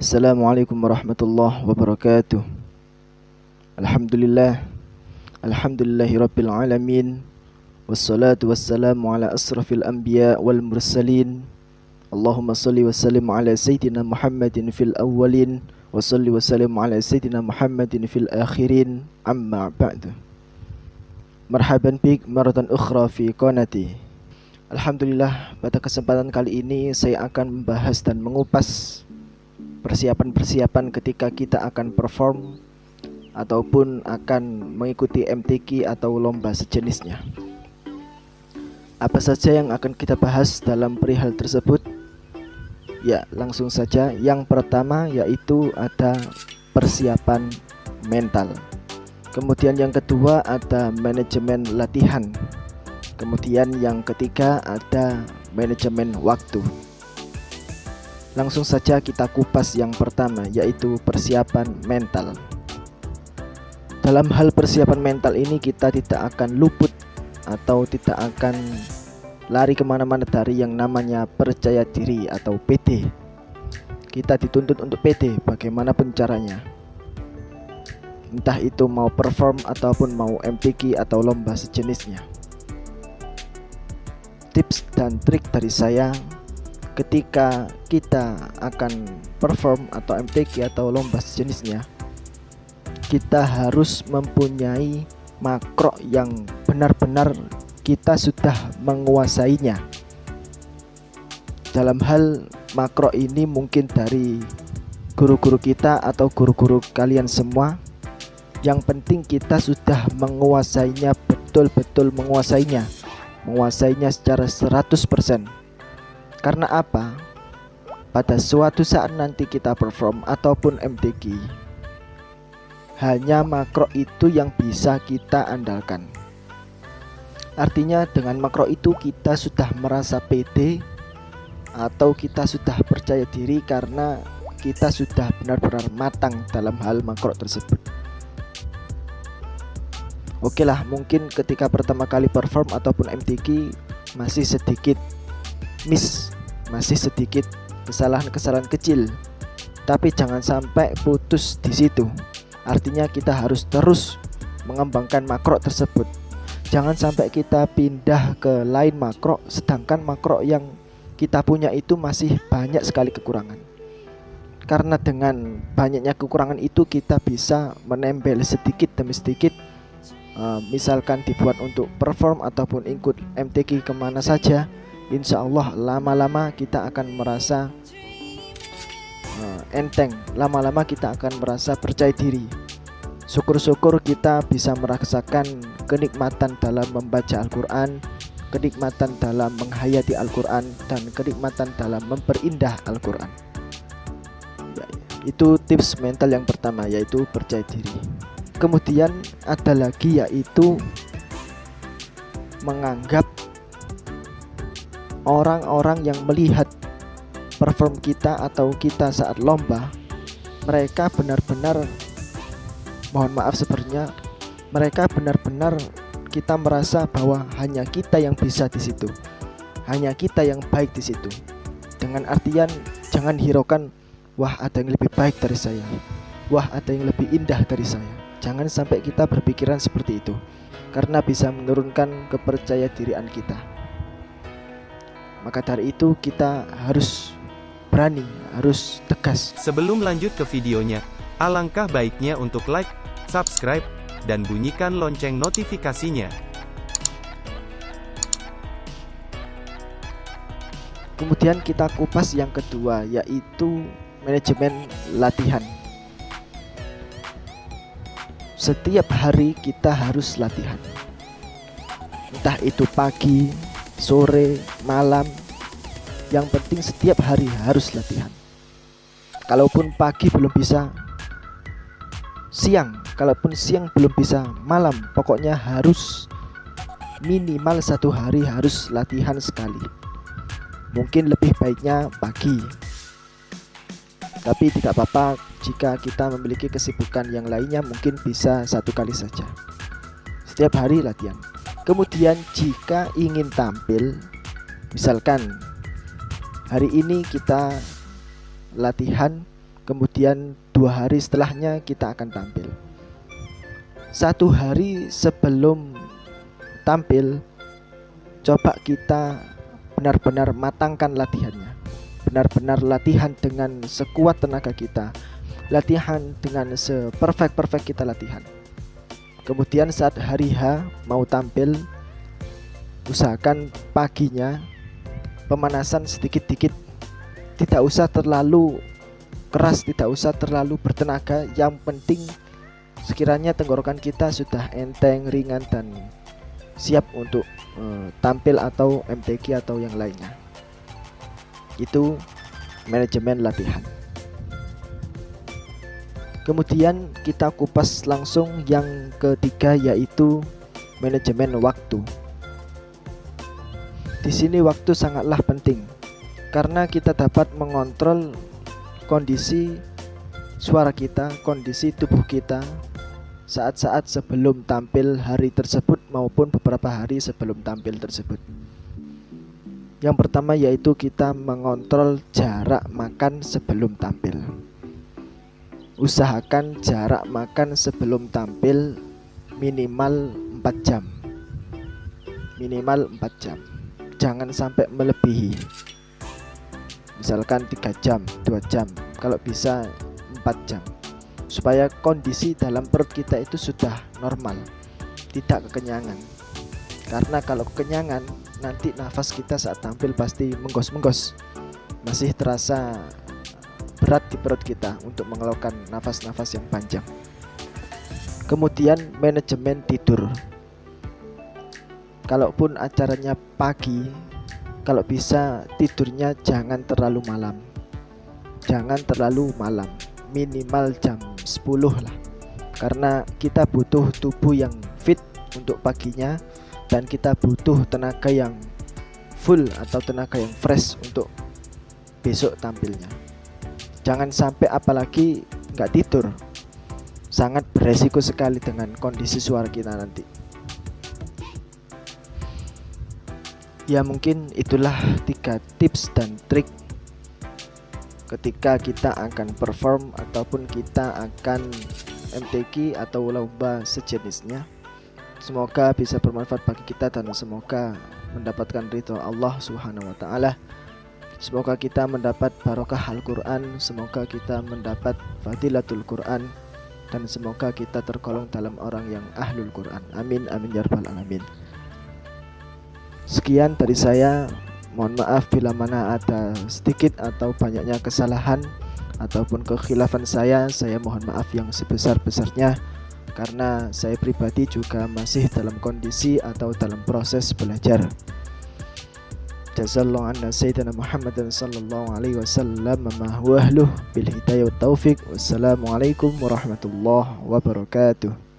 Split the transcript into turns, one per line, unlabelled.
Assalamualaikum warahmatullahi wabarakatuh. Alhamdulillah. Alhamdulillahi rabbil alamin. Wassalatu wassalamu ala asrafil anbiya wal mursalin. Allahumma salli wa sallim ala sayyidina Muhammadin fil awwalin wa salli wa sallim ala sayyidina Muhammadin fil akhirin. Amma ba'du. Marhaban bik maratan ukhra fi qanati. Alhamdulillah, pada kesempatan kali ini saya akan membahas dan mengupas persiapan-persiapan ketika kita akan perform ataupun akan mengikuti MTQ atau lomba sejenisnya. Apa saja yang akan kita bahas dalam perihal tersebut? Ya, langsung saja. Yang pertama yaitu ada persiapan mental. Kemudian yang kedua ada manajemen latihan. Kemudian yang ketiga ada manajemen waktu. Langsung saja kita kupas yang pertama, yaitu persiapan mental. Dalam hal persiapan mental ini kita tidak akan luput atau tidak akan lari kemana-mana dari yang namanya percaya diri atau PD. Kita dituntut untuk PD bagaimanapun caranya, entah itu mau perform ataupun mau MTQ atau lomba sejenisnya. Tips dan trik dari saya ketika kita akan perform atau MTQ atau lomba sejenisnya, kita harus mempunyai makro yang benar-benar kita sudah menguasainya. Dalam hal makro ini mungkin dari guru-guru kita atau guru-guru kalian semua. Yang penting kita sudah menguasainya, betul-betul menguasainya secara 100%. Karena apa? Pada suatu saat nanti kita perform ataupun MTQ, hanya makro itu yang bisa kita andalkan. Artinya dengan makro itu kita sudah merasa pede atau kita sudah percaya diri karena kita sudah benar-benar matang dalam hal makro tersebut. Oke lah, mungkin ketika pertama kali perform ataupun MTQ masih sedikit miss, masih sedikit kesalahan-kesalahan kecil, tapi jangan sampai putus di situ. Artinya kita harus terus mengembangkan makro tersebut. Jangan sampai kita pindah ke lain makro, sedangkan makro yang kita punya itu masih banyak sekali kekurangan. Karena dengan banyaknya kekurangan itu kita bisa menempel sedikit demi sedikit. Misalkan dibuat untuk perform ataupun ikut MTQ kemana saja, insya Allah lama-lama kita akan merasa enteng, lama-lama kita akan merasa percaya diri. Syukur-syukur kita bisa merasakan kenikmatan dalam membaca Al-Quran, kenikmatan dalam menghayati Al-Quran, dan kenikmatan dalam memperindah Al-Quran. Ya, itu tips mental yang pertama, yaitu percaya diri. Kemudian ada lagi yaitu menganggap orang-orang yang melihat perform kita atau kita saat lomba, mereka benar-benar, mohon maaf sebenarnya, mereka benar-benar kita merasa bahwa hanya kita yang bisa di situ, hanya kita yang baik di situ. Dengan artian jangan hiraukan, wah ada yang lebih baik dari saya, wah ada yang lebih indah dari saya. Jangan sampai kita berpikiran seperti itu, karena bisa menurunkan kepercayaan dirian kita. Maka dari itu kita harus berani, harus tegas.
Sebelum lanjut ke videonya, alangkah baiknya untuk like, subscribe, dan bunyikan lonceng notifikasinya.
Kemudian kita kupas yang kedua, yaitu manajemen latihan. Setiap hari kita harus latihan, entah itu pagi, sore, malam. Yang penting setiap hari harus latihan. Kalaupun pagi belum bisa, siang. Kalaupun siang belum bisa, malam. Pokoknya harus minimal satu hari harus latihan sekali. Mungkin lebih baiknya pagi, tapi tidak apa-apa jika kita memiliki kesibukan yang lainnya, mungkin bisa satu kali saja. Setiap hari latihan. Kemudian jika ingin tampil, misalkan hari ini kita latihan kemudian 2 hari setelahnya kita akan tampil. 1 hari sebelum tampil, coba kita benar-benar matangkan latihannya. Benar-benar latihan dengan sekuat tenaga kita, latihan dengan seperfect kita latihan. Kemudian saat hari H mau tampil, usahakan paginya pemanasan sedikit-dikit. Tidak usah terlalu keras, tidak usah terlalu bertenaga. Yang penting sekiranya tenggorokan kita sudah enteng, ringan, dan siap untuk tampil atau MTQ atau yang lainnya. Itu manajemen latihan. Kemudian kita kupas langsung yang ketiga, yaitu manajemen waktu. Di sini waktu sangatlah penting karena kita dapat mengontrol kondisi suara kita, kondisi tubuh kita saat-saat sebelum tampil hari tersebut maupun beberapa hari sebelum tampil tersebut. Yang pertama yaitu kita mengontrol jarak makan sebelum tampil. Usahakan jarak makan sebelum tampil minimal 4 jam. Minimal 4 jam. Jangan sampai melebihi. Misalkan 3 jam, 2 jam, kalau bisa 4 jam. Supaya kondisi dalam perut kita itu sudah normal, tidak kekenyangan. Karena kalau kekenyangan, nanti nafas kita saat tampil pasti menggos-menggos. Masih terasa berat di perut kita untuk mengeluarkan nafas-nafas yang panjang. Kemudian manajemen tidur. Kalaupun acaranya pagi, kalau bisa tidurnya jangan terlalu malam. Jangan terlalu malam, minimal jam 10 lah. Karena kita butuh tubuh yang fit untuk paginya, dan kita butuh tenaga yang full atau tenaga yang fresh untuk besok tampilnya. Jangan sampai apalagi nggak tidur, sangat beresiko sekali dengan kondisi suara kita nanti. Ya mungkin itulah 3 tips dan trik ketika kita akan perform ataupun kita akan MTQ atau lomba sejenisnya. Semoga bisa bermanfaat bagi kita dan semoga mendapatkan ridho Allah Subhanahu wa taala. Semoga kita mendapat barokah Al-Quran, semoga kita mendapat fadilatul Quran, dan semoga kita tergolong dalam orang yang ahlul Quran. Amin amin ya rabbal alamin. Sekian dari saya. Mohon maaf bila mana ada sedikit atau banyaknya kesalahan ataupun kekhilafan saya mohon maaf yang sebesar-besarnya, karena saya pribadi juga masih dalam kondisi atau dalam proses belajar. Jazallahu anna sayyidina Muhammadan sallallahu alaihi wasallam ma huwa ahluh bil hidayah wat taufiq. Wassalamualaikum warahmatullahi wabarakatuh.